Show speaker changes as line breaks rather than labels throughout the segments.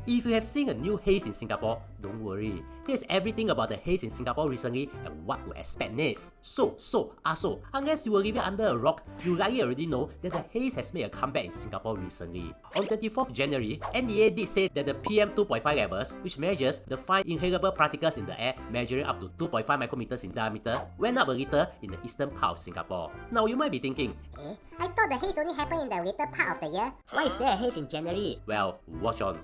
If you have seen a new haze in Singapore, don't worry. Here's everything about the haze in Singapore recently and what to expect next. So, unless you were living under a rock, you likely already know that the haze has made a comeback in Singapore recently. On 24th January, NEA did say that the PM 2.5 levels, which measures the fine inhalable particles in the air measuring up to 2.5 micrometers in diameter, went up a little in the eastern part of Singapore. Now you might be thinking,
I thought the haze only happened in the later part of the year. Why is there a haze in January?
Well, watch on.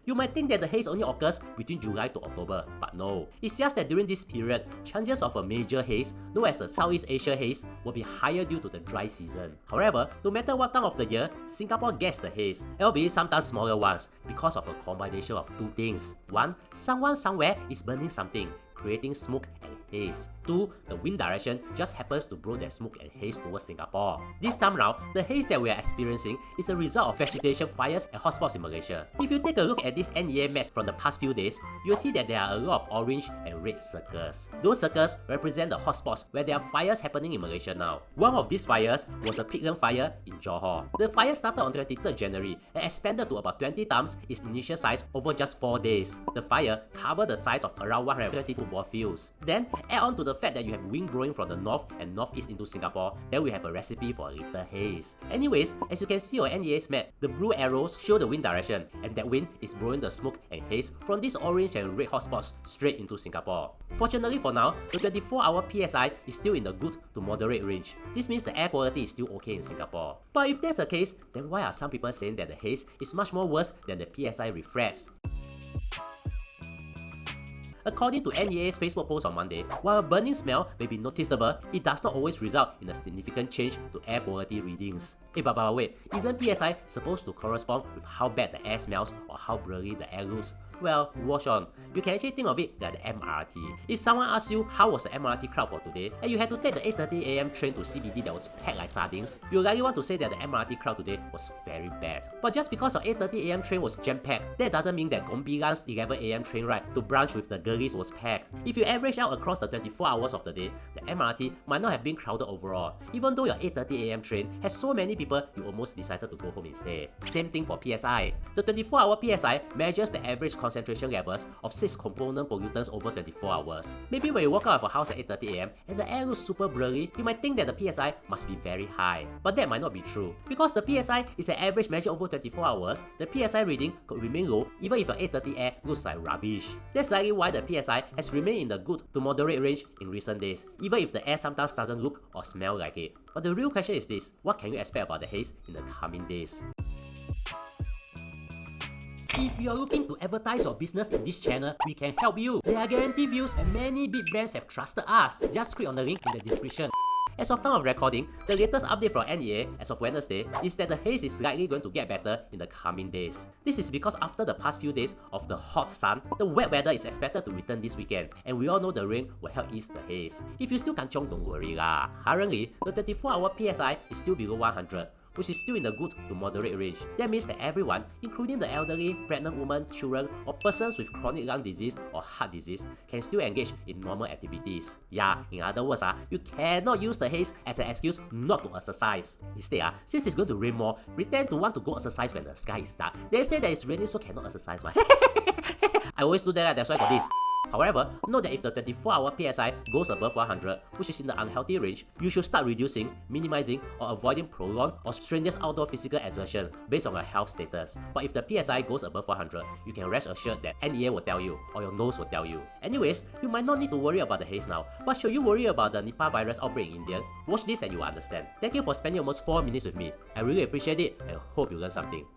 You might think that the haze only occurs between July to October, but no. It's just that during this period, chances of a major haze, known as the Southeast Asia haze, will be higher due to the dry season. However, no matter what time of the year, Singapore gets the haze, albeit sometimes smaller ones, because of a combination of two things. One, someone somewhere is burning something, creating smoke and haze. Two, the wind direction just happens to blow that smoke and haze towards Singapore. This time round, the haze that we are experiencing is a result of vegetation fires and hotspots in Malaysia. If you take a look at this NEA maps from the past few days, you'll see that there are a lot of orange and red circles. Those circles represent the hotspots where there are fires happening in Malaysia now. One of these fires was a peatland fire in Johor. The fire started on 23rd January and expanded to about 20 times its initial size over just 4 days. The fire covered the size of around 120 football fields. Then, add on to the fact that you have wind blowing from the north and northeast into Singapore, then we have a recipe for a little haze. Anyways, as you can see on NEA's map, the blue arrows show the wind direction, and that wind is blowing the smoke and haze from these orange and red hotspots straight into Singapore. Fortunately for now, the 24-hour PSI is still in the good to moderate range. This means the air quality is still okay in Singapore. But if that's the case, then why are some people saying that the haze is much more worse than the PSI reflects? According to NEA's Facebook post on Monday, while a burning smell may be noticeable, it does not always result in a significant change to air quality readings. But wait, isn't PSI supposed to correspond with how bad the air smells or how blurry the air looks? Well, watch on. You can actually think of it like the MRT. If someone asks you how was the MRT crowd for today, and you had to take the 8:30 AM train to CBD that was packed like sardines, you'll likely want to say that the MRT crowd today was very bad. But just because the 8:30 AM train was jam-packed, that doesn't mean that Gombilan's 11 AM train ride to brunch with the girlies was packed. If you average out across the 24 hours of the day, the MRT might not have been crowded overall, even though your 8:30 AM train has so many people you almost decided to go home instead. Same thing for PSI. The 24-hour PSI measures the average concentration levels of 6 component pollutants over 24 hours. Maybe when you walk out of a house at 8:30 AM and the air looks super blurry, you might think that the PSI must be very high. But that might not be true. Because the PSI is an average measure over 24 hours, the PSI reading could remain low even if your 8:30 air looks like rubbish. That's likely why the PSI has remained in the good to moderate range in recent days, even if the air sometimes doesn't look or smell like it. But the real question is this: what can you expect about the haze in the coming days? If you are looking to advertise your business in this channel, we can help you. There are guaranteed views and many big brands have trusted us. Just click on the link in the description. As of time of recording, the latest update from NEA as of Wednesday is that the haze is likely going to get better in the coming days. This is because after the past few days of the hot sun, the wet weather is expected to return this weekend, and we all know the rain will help ease the haze. If you still kanchong, don't worry lah. Currently, the 24-hour PSI is still below 100. Which is still in the good to moderate range. That means that everyone, including the elderly, pregnant women, children, or persons with chronic lung disease or heart disease, can still engage in normal activities. Yeah, in other words, you cannot use the haze as an excuse not to exercise. Instead, since it's going to rain more, pretend to want to go exercise when the sky is dark. They say that it's raining so cannot exercise. I always do that, that's why I got this. However, note that if the 24-hour PSI goes above 100, which is in the unhealthy range, you should start reducing, minimizing, or avoiding prolonged or strenuous outdoor physical exertion based on your health status. But if the PSI goes above 100, you can rest assured that NEA will tell you, or your nose will tell you. Anyways, you might not need to worry about the haze now, but should you worry about the Nipah virus outbreak in India? Watch this and you will understand. Thank you for spending almost 4 minutes with me. I really appreciate it and hope you learned something.